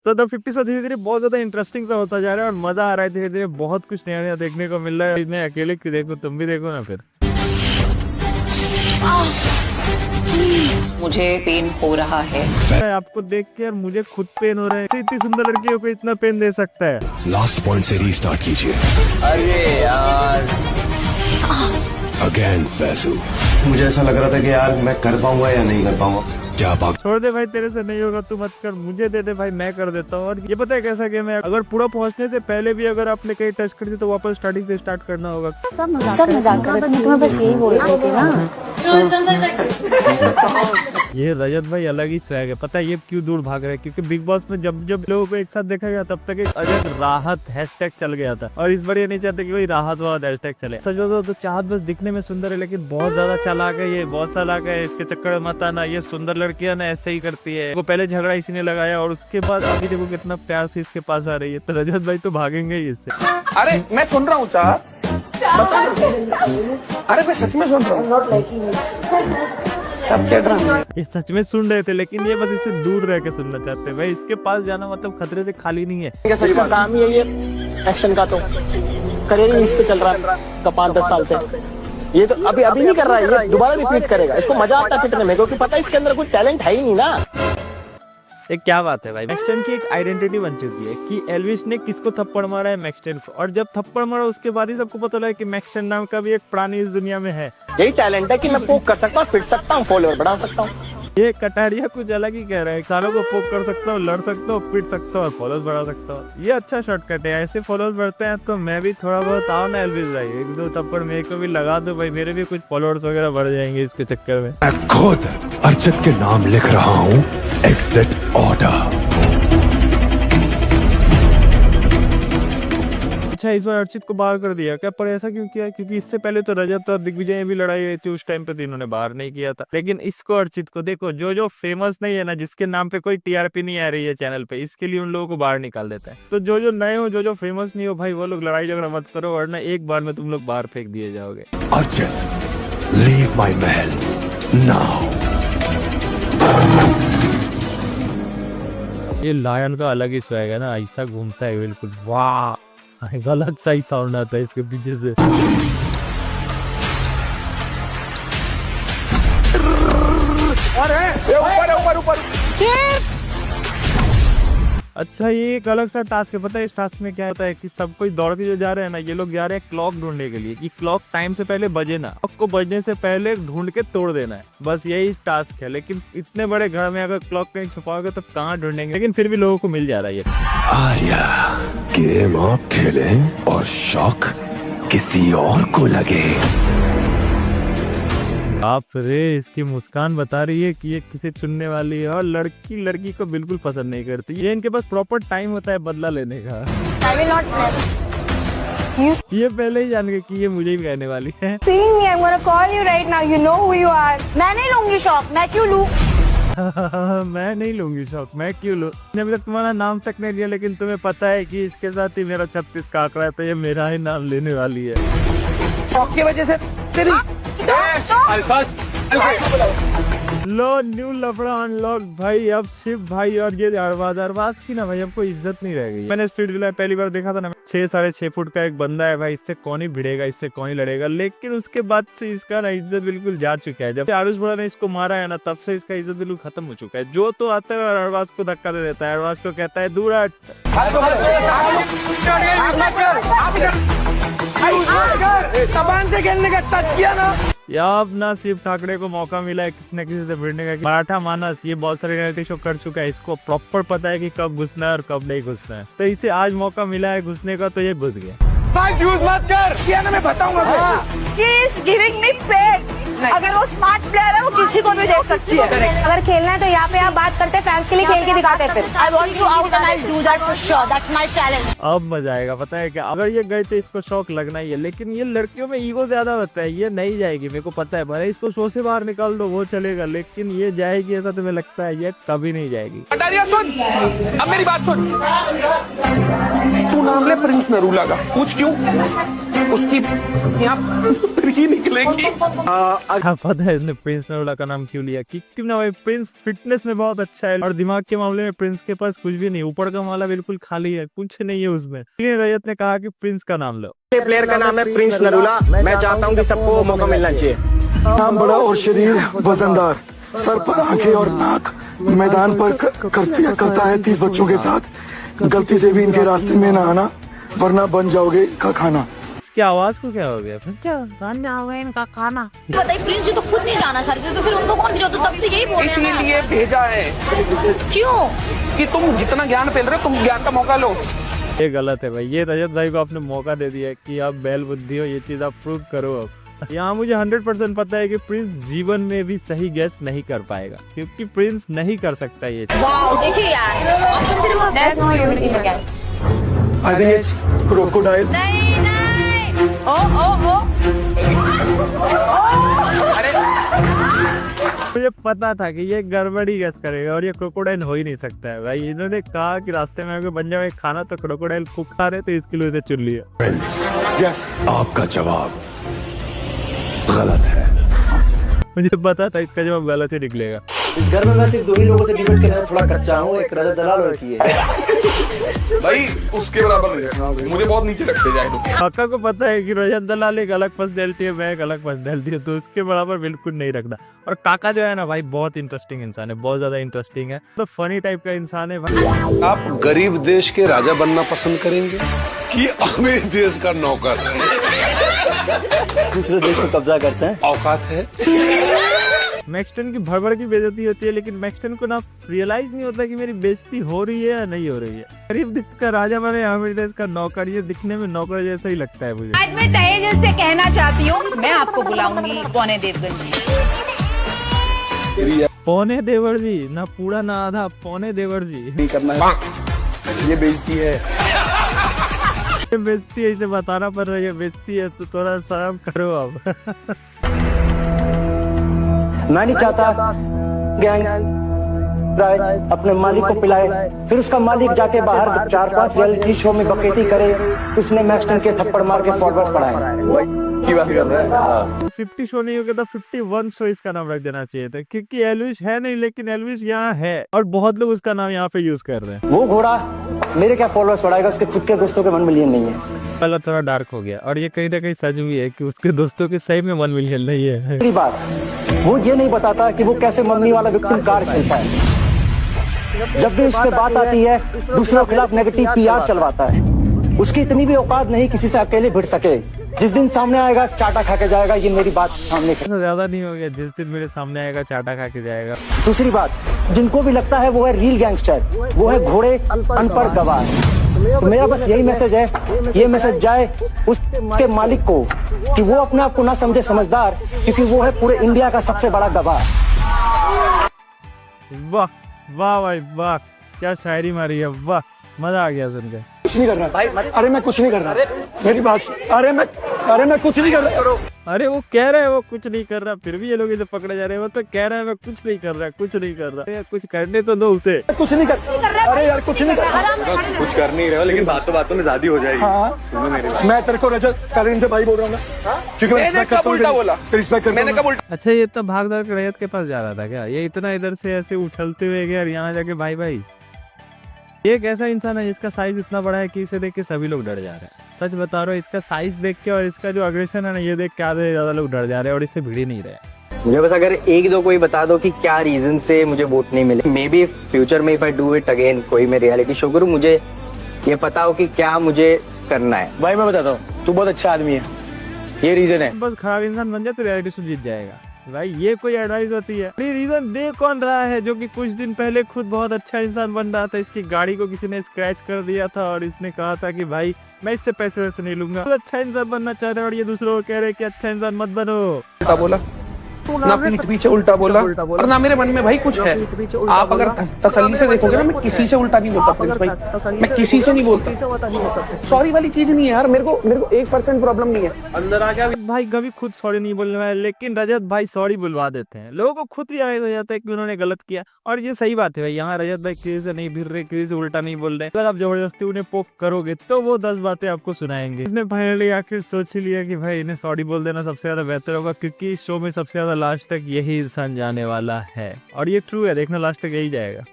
तो द 50 धीरे धीरे बहुत ज्यादा इंटरेस्टिंग सा होता जा रहा है और मजा आ रहा है। धीरे धीरे बहुत कुछ नया नया देखने को मिल रहा है। मैं अकेले क्यों देखूं, तुम भी देखो ना फिर। मुझे पेन हो रहा है। आपको देख के यार मुझे खुद पेन हो रहा है। इतनी सुंदर लड़कियों को इतना पेन दे सकता है। लास्ट पॉइंट से रीस्टार्ट कीजिए। अरे यार अगेन फैजू। मुझे ऐसा लग रहा था कि यार मैं कर पाऊंगा या नहीं कर पाऊंगा। क्या बात। छोड़ दे भाई, तेरे से नहीं होगा, तू मत कर, मुझे दे दे भाई, मैं कर देता हूँ। और ये पता है कैसा गेम है, अगर पूरा पहुंचने से पहले भी अगर आपने कहीं टच कर दी तो वापस स्टार्टिंग से स्टार्ट करना होगा। सब मजाक कर रहे थे, मैं बस यही बोल रही थी ना। ये रजत भाई अलग ही स्वैग है। पता है ये क्यों दूर भाग रहे हैं? क्योंकि बिग बॉस में जब जब लोगों को एक साथ देखा गया तब तक एक अजब राहत हैशटैग चल गया था, और इस बार ये नहीं चाहते कि कोई राहत वाला हैशटैग चले। सच बताओ तो चाहत बस दिखने में सुंदर है, लेकिन बहुत ज्यादा चालाक है ये, बहुत चालाक है। इसके चक्कर में मत आना, ये सुंदर लड़कियां ना ऐसे ही करती है। वो पहले झगड़ा इसी ने लगाया और उसके बाद अभी देखो कितना प्यार से इसके पास आ रही है। तो रजत भाई तो भागेंगे ही इससे। अरे मैं सुन रहा हूँ चाहत, अरे मैं सच में सुन रहा हूँ। ये सच में सुन रहे थे, लेकिन ये बस इससे दूर रह के सुनना चाहते हैं। भाई इसके पास जाना मतलब खतरे से खाली नहीं है। सच का काम ही है ये एक्शन का, तो करियर ही इस पे चल रहा है 5-10 साल से। ये तो अभी नहीं कर रहा है, ये दोबारा रिपीट करेगा। इसको मजा आता है पिटने में, क्योंकि पता है इसके अंदर कुछ टैलेंट है ही नहीं ना। एक क्या बात है भाई, मैक्सटेन की एक आइडेंटिटी बन चुकी है कि एल्विस ने किसको थप्पड़ मारा है, मैक्सटेन को। और जब थप्पड़ मारा उसके बाद ही सबको पता लगा कि मैक्सटेन नाम का भी एक प्राणी इस दुनिया में है। यही टैलेंट है कि मैं पोक कर सकता हूँ, पिट सकता हूँ, फॉलोअर बढ़ा सकता हूँ। ये कटारिया कुछ अलग ही कह रहा है। सालों को पोक कर सकता हूँ, लड़ सकता हूँ, पिट सकता हूँ और फॉलोअर्स बढ़ा सकता हूँ। ये अच्छा शॉर्टकट है। ऐसे फॉलोअर्स बढ़ते हैं तो मैं भी थोड़ा बहुत आओ ना एल्विस भाई, 1-2 थप्पड़ मेरे को भी लगा दो भाई, मेरे भी कुछ फॉलोअर्स वगैरह बढ़ जाएंगे इसके चक्कर में। मैं खुद अर्चित के नाम लिख रहा हूँ। Exit order. अच्छा इस बार अर्चित को बाहर कर दिया क्या? पर ऐसा क्यों किया? क्योंकि इससे पहले तो रजत और दिग्विजय में भी लड़ाई हुई थी, उस टाइम पे तो इन्होंने बाहर नहीं किया था। लेकिन इसको अर्चित को देखो, जो फेमस नहीं है ना, जिसके नाम पे कोई टीआरपी नहीं आ रही है चैनल पे, इसके लिए उन लोगों को बाहर निकाल देता है। तो जो नए हो, जो फेमस नहीं हो भाई, वो लोग लड़ाई झगड़ा मत करो, वरना एक बार में तुम लोग बाहर फेंक दिए जाओगे। Archit leave my Mahal now. ये लायन का अलग ही स्वैग है ना, ऐसा घूमता है बिल्कुल, वाह गलत सा ही साउंड आता है इसके पीछे से। अच्छा ये एक अलग सा टास्क है। पता है इस टास्क में क्या होता है कि सब कोई दौड़ के जो जा रहे हैं ना, ये लोग जा रहे हैं क्लॉक ढूंढने के लिए कि क्लॉक टाइम से पहले बजे ना, क्लॉक को बजने से पहले ढूंढ के तोड़ देना है, बस यही टास्क है। लेकिन इतने बड़े घर में अगर क्लॉक कहीं छुपाओगे तो कहाँ ढूंढेंगे? लेकिन फिर भी लोगों को मिल जा रहा है ये। आर्या गेम आप खेलें और शौक किसी और को लगे। आप रे, इसकी मुस्कान बता रही है कि ये किसे चुनने वाली है, और लड़की को बिल्कुल पसंद नहीं करती। ये इनके पास प्रॉपर टाइम होता है बदला लेने का। ये पहले ही जान गए कि ये मुझे ही कहने वाली है। मैं नहीं लूंगी शॉक, मैं क्यों लूं? मैं नहीं लूंगी शौक, मैं क्यों लूं? अभी तक तुम्हारा नाम तक नहीं लिया, लेकिन तुम्हें पता है कि इसके साथ ही मेरा 36 का आंकड़ा है, तो ये मेरा ही नाम लेने वाली है। शौक की वजह से तेरी लो न्यू लफड़ा अनलॉक भाई। अब शिव भाई और ये अरबाज की ना भाई अब कोई इज्जत नहीं रह गई। मैंने स्पीड विला पहली बार देखा था ना, 6-6.5 फुट का एक बंदा है भाई, इससे कौन ही भिड़ेगा, इससे कौन ही लड़ेगा। लेकिन उसके बाद से इसका ना इज्जत बिल्कुल जा चुका है। जब आरुष बड़ा ने इसको मारा है ना, तब से इसका इज्जत बिल्कुल खत्म हो चुका है। जो तो आता है और अरबाज को धक्का दे देता है, अरबाज को कहता है दूर हट। से खेलने का टच किया ना। या अब ना शिव ठाकरे को मौका मिला है किसी न किसी से भिड़ने का। मराठा मानस ये बहुत सारे रियलिटी शो कर चुका है, इसको प्रॉपर पता है कि कब घुसना है और कब नहीं घुसना है। तो इसे आज मौका मिला है घुसने का, तो ये घुस गया। यूज मत कर, किया ना मैं बताऊंगा। अगर वो स्मार्ट प्लेयर है वो किसी को भी देख सकती है। अगर खेलना है तो यहाँ पे आप बात करते हैं, फैंस के लिए खेल के दिखाते हैं। फिर I want you out and I'll do that for sure. That's my challenge. अब मजा आएगा। पता है क्या, अगर ये गए तो इसको शौक लगना ही है, लेकिन ये लड़कियों में ईगो ज्यादा होता है, ये नहीं जाएगी मेरे को पता है। भले इसको शो से बाहर निकाल दो वो चलेगा, लेकिन ये जाएगी ऐसा तुम्हें लगता है? ये कभी नहीं जाएगी। कटारिया सुन, अब मेरी बात सुन। तू नाम ले प्रिंस नरूला का, पूछ क्यों? उसकी यहाँ ही निकलेगी। हाँ, पता है इसने प्रिंस नरोला का नाम क्यों लिया? क्योंकि ना भाई प्रिंस फिटनेस में बहुत अच्छा है और दिमाग के मामले में प्रिंस के पास कुछ भी नहीं, ऊपर का माला बिल्कुल खाली है, कुछ नहीं है उसमें। लेकिन रजत ने कहा कि प्रिंस का नाम लो। प्लेयर का नाम है प्रिंस नरूला। मैं चाहता हूँ कि सबको मौका मिलना चाहिए। नाम बड़ा और शरीर वजनदार, सर पर आंखें और नाक, मैदान पर करता है 30 बच्चों के साथ। गलती से भी इनके रास्ते में ना आना, वरना बन जाओगे इनका खाना। इसकी आवाज को क्या हो गया फिर? बन जाओगे इनका खाना। बताइए प्रिंस जी तो खुद नहीं जाना चाहते थे, तो फिर उनको कौन भेजा? तो तब से यही बोल रहे हैं इसलिए भेजा है। क्यों? कि तुम जितना ज्ञान फैल रहे हो, तुम ज्ञान का मौका लो। ये गलत है भाई। ये रजत भाई को आपने मौका दे दिया कि आप बैल बुद्धि हो, ये चीज आप प्रूव करो। अब यहाँ मुझे 100% पता है कि प्रिंस जीवन में भी सही गैस नहीं कर पाएगा, क्योंकि प्रिंस नहीं कर सकता ये चीज। वाओ, देखिए यार, अब तो सिर्फ There's no unity again. I think it's crocodile. नहीं नहीं। ओ मुझे पता था कि ये गड़बड़ी गैस करेगा और ये क्रोकोडाइल हो ही नहीं सकता है भाई। इन्होंने कहा कि रास्ते में अगर बन जाए खाना तो क्रोकोडाइल को खा रहे, तो इसके लिए इसे चुन लिया। Yes. आपका जवाब गलत है। मुझे पता था इसका जवाब गलत ही निकलेगा। इस घर में मैं सिर्फ 2 ही लोगों से डिबेट करने में थोड़ा कच्चा हूँ, एक रजत दलाल और एक ये। भाई उसके बराबर नहीं, मुझे बहुत नीचे रखते जाए। काका को पता है कि रजत दलाल एक अलग पर्सनैलिटी है, मैं एक अलग पर्सनैलिटी हूँ, तो उसके बराबर बिल्कुल नहीं रखना। और काका जो है ना भाई, बहुत इंटरेस्टिंग इंसान है, बहुत ज्यादा इंटरेस्टिंग है, तो फनी टाइप का इंसान है भाई। आप गरीब देश के राजा बनना पसंद करेंगे कि अमीर देश का नौकर? दूसरे देश को कब्जा करते हैं। औकात है। मैक्सटन की भड़बड़ की बेइज्जती होती है, लेकिन मैक्सटन को ना रियलाइज नहीं होता कि मेरी बेइज्जती हो रही है या नहीं हो रही है। गरीब देश का राजा बने, अमीर देश का नौकर, ये दिखने में नौकर जैसा ही लगता है मुझे। आज मैं तहे दिल से कहना चाहती हूँ, मैं आपको बुलाऊंगी पौने देवगन जी। पौने देवर जी, ना पूरा ना आधा, पौने देवर जी। नहीं करना है, ये बेइज्जती है। बेइज्जती है, इसे बताना पड़ रही है बेइज्जती है, तो थोड़ा शर्म करो अब। मैं नहीं चाहता गैंग अपने मालिक को पिलाए, फिर उसका मालिक जाके बाहर 4-5 रियलिटी शो में बकेटी करे, उसने मैक्सटन के थप्पड़ मार के फॉरवर्ड पढ़ाए। की बात कर रहा है। 50 शो नहीं हो गया तो 51 शो इसका नाम रख देना चाहिए था, क्योंकि एल्विश है नहीं, लेकिन एल्विश यहाँ है और बहुत लोग उसका नाम यहाँ पे यूज कर रहे हैं। वो घोड़ा मेरे क्या फॉलोअर्स बढ़ाएगा, उसके खुद के दोस्तों के 1 मिलियन नहीं है। पहला थोड़ा डार्क हो गया, और ये कहीं ना कहीं सच भी है कि उसके दोस्तों के सही में 1 मिलियन नहीं है। पहली बात, वो ये नहीं बताता कि वो कैसे मम्मी वाला विक्टिम कार्ड खेलता है। जब भी उससे बात आती है, दूसरों के खिलाफ नेगेटिव PR चलवाता है। उसकी इतनी भी औकात नहीं किसी से अकेले भिड़ सके। जिस दिन सामने आएगा चाटा खा के जाएगा, ये मेरी बात सामने। ज्यादा नहीं हो गया, जिस दिन मेरे सामने आएगा चाटा खा के जाएगा। दूसरी बात, जिनको भी लगता है वो है रियल गैंगस्टर, वो है घोड़े अनपढ़ गवार। तो मेरा बस यही मैसेज है, ये मैसेज जाए उसके मालिक को कि वो अपने आप को ना समझे समझदार, क्योंकि वो है पूरे इंडिया का सबसे बड़ा गवाह। वाह वाह भाई वाह, क्या शायरी मारी है, वाह, मजा आ गया सुनकर। कुछ नहीं कर रहा भाई, अरे मैं कुछ नहीं कर रहा, मेरी बात। अरे मैं कुछ नहीं कर रहा। अरे वो कह रहा है वो कुछ नहीं कर रहा, फिर भी ये लोग इसे पकड़े जा रहे हैं। वो तो कह रहा है मैं कुछ नहीं कर रहा, कुछ नहीं कर रहा। यार कुछ करने तो दो उसे। कुछ नहीं कर। अरे यार कुछ नहीं कर। कुछ कर नहीं रहे हो, लेकिन बातों में शादी हो जाएगी। सुनो मेरी बात, मैं तेरे को रजत करीम से भाई बोल रहा हूँ ना, क्योंकि मैं रिस्पेक्ट करता हूँ। रिस्पेक्ट करता हूँ। अच्छा, ये तो भागदौड़ के रजत के पास जा रहा था क्या? ये इतना इधर से ऐसे उछलते हुए गया और यहाँ जाके भाई भाई। ये एक ऐसा इंसान है जिसका साइज इतना बड़ा है कि इसे देख के सभी लोग डर जा रहे हैं। सच बता रहा हूँ, इसका साइज देख के और इसका जो अग्रेशन है ना, ये देख के आधे से ज्यादा लोग डर जा रहे हैं और इससे भिड़ ही नहीं रहे। मुझे बस अगर 1-2 कोई बता दो कि क्या रीजन से मुझे वोट नहीं मिले। मे बी फ्यूचर में if I do it again, कोई मैं रियलिटी शो करूँ, मुझे ये पता हो कि क्या मुझे करना है। भाई मैं बताता हूँ, तू बहुत अच्छा आदमी है, ये रीजन है। बस खराब इंसान बन जाए तो रियलिटी शो जीत जाएगा भाई, ये कोई एडवाइस होती है? ये रीजन दे कौन रहा है जो कि कुछ दिन पहले खुद बहुत अच्छा इंसान बन रहा था। इसकी गाड़ी को किसी ने स्क्रैच कर दिया था और इसने कहा था कि भाई मैं इससे पैसे वैसे नहीं लूंगा। तो अच्छा इंसान बनना चाह रहे हैं और ये दूसरों को कह रहे हैं कि अच्छा इंसान मत बनो। क्या बोला? ना पीठ पीछे उल्टा बोला और ना मेरे मन में भाई कुछ है। आप अगर तसल्ली से देखोगे ना, मैं किसी से उल्टा नहीं बोलता प्रिंस भाई, मैं किसी से नहीं बोलता। सॉरी वाली चीज नहीं है यार, मेरे को 1% प्रॉब्लम नहीं है। अंदर आ गया भाई कभी खुद सॉरी नहीं बोलने वाले, लेकिन रजत भाई सॉरी बुलवा देते हैं। लोगों को खुद रियलाइज हो जाता है कि उन्होंने गलत किया, और ये सही बात है भाई। यहाँ रजत भाई किसी से नहीं भिड़ रहे, किसी से उल्टा नहीं बोल रहे। अगर आप जबरदस्ती उन्हें पोक करोगे तो वो 10 बातें आपको सुनाएंगे। इसने फाइनली आखिर सोच ही लिया कि भाई इन्हें सॉरी बोल देना सबसे ज्यादा बेहतर होगा, क्योंकि इस शो में सबसे ज्यादा लास्ट तक यही इंसान जाने वाला है। और ये ट्रू है, देखना लास्ट तक यही जाएगा।